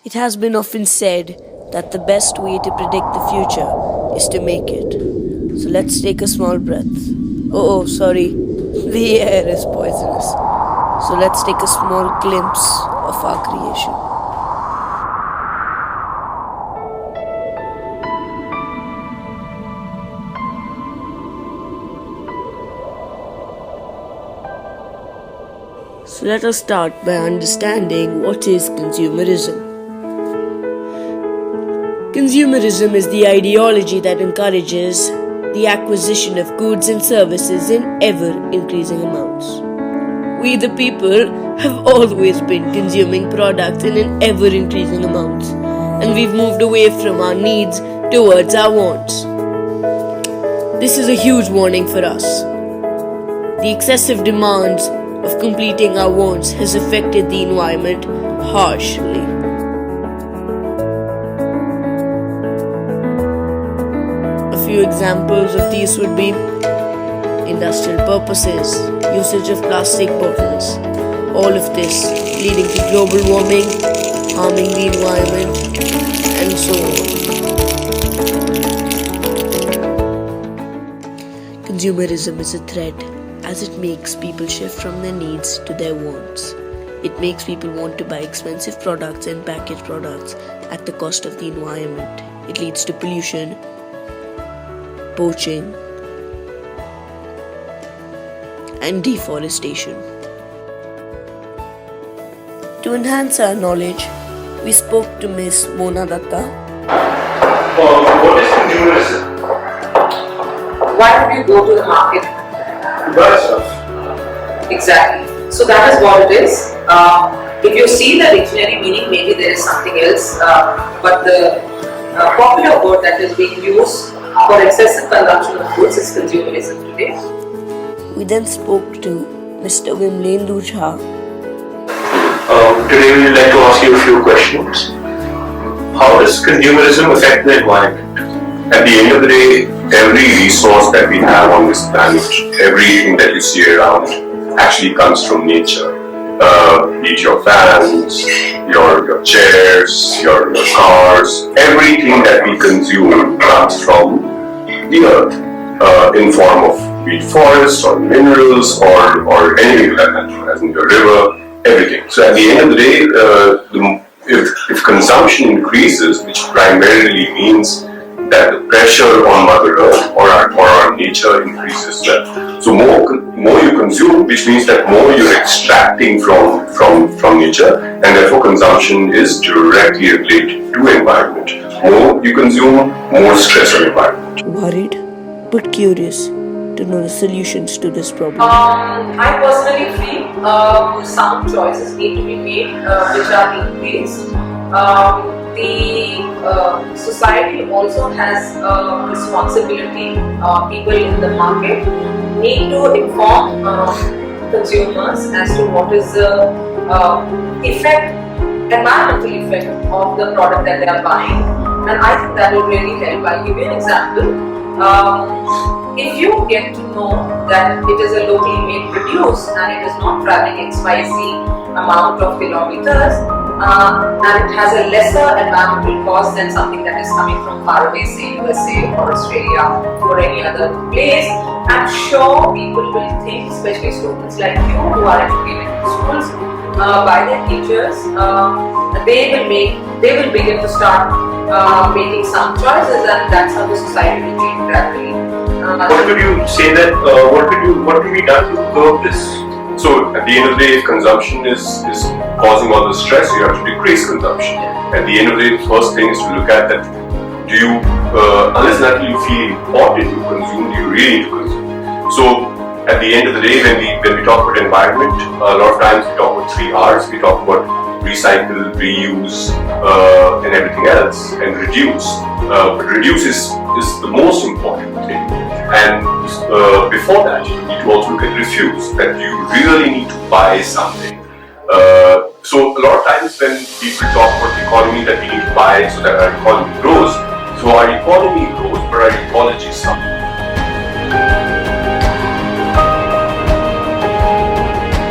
It has been often said that the best way to predict the future is to make it. So let's take a small breath. Sorry, the air is poisonous. So let's take a small glimpse of our creation. So let us start by understanding what is consumerism. Consumerism is the ideology that encourages the acquisition of goods and services in ever-increasing amounts. We the people have always been consuming products in an ever-increasing amounts, and we've moved away from our needs towards our wants. This is a huge warning for us. The excessive demands of completing our wants has affected the environment harshly. A few examples of these would be industrial purposes, usage of plastic bottles, all of this leading to global warming, harming the environment, and so on. Consumerism is a threat as it makes people shift from their needs to their wants. It makes people want to buy expensive products and packaged products at the cost of the environment. It leads to pollution, poaching, and deforestation. To enhance our knowledge, we spoke to Ms. Mona Datta. What is consumerism? Why would you go to the market? To buy stuff. Exactly. So that is what it is. If you see the dictionary meaning, maybe there is something else. But the popular word that is being used for excessive consumption of goods is consumerism today. We then spoke to Mr. Vimlendu Jha. Today we would like to ask you a few questions. How does consumerism affect the environment? At the end of the day, every resource that we have on this planet, everything that you see around actually comes from nature. Be it your fans, your chairs, your cars, everything that we consume comes from the earth in form of be it forests or minerals or anything like that, as in the river, everything. So at the end of the day, if consumption increases, which primarily means that the pressure on Mother Earth or our nature increases well. So more you consume, which means that more you're extracting from nature, and therefore consumption is directly related to environment. More you consume, more stress on environment. Worried but curious to know the solutions to this problem. I personally feel some choices need to be made which are being placed. The society also has a responsibility. People in the market need to inform consumers as to what is the environmental effect of the product that they are buying, and I think that will really help. I'll give you an example. If you get to know that it is a locally made produce and it is not traveling XYZ amount of kilometers, and it has a lesser environmental cost than something that is coming from far away, say USA or Australia or any other place, I'm sure people will think, especially students like you who are educated in schools by their teachers, they will begin to start making some choices, and that's how the society will change gradually. What would you say that? What can be done to curb this? So at the end of the day, if consumption is causing all the stress, you have to decrease consumption. At the end of the day, the first thing is to look at that. Do you, unless not you feel important to consume, do you really need to consume? So at the end of the day, when we talk about environment, a lot of times we talk about 3 R's. We talk about recycle, reuse, and everything else, and reduce. But reduce is the most important thing. And before that, you need to also look at refuse, that you really need to buy something. So a lot of times when people talk about the economy, that we need to buy so that our economy grows, so our economy grows, but our ecology suffers.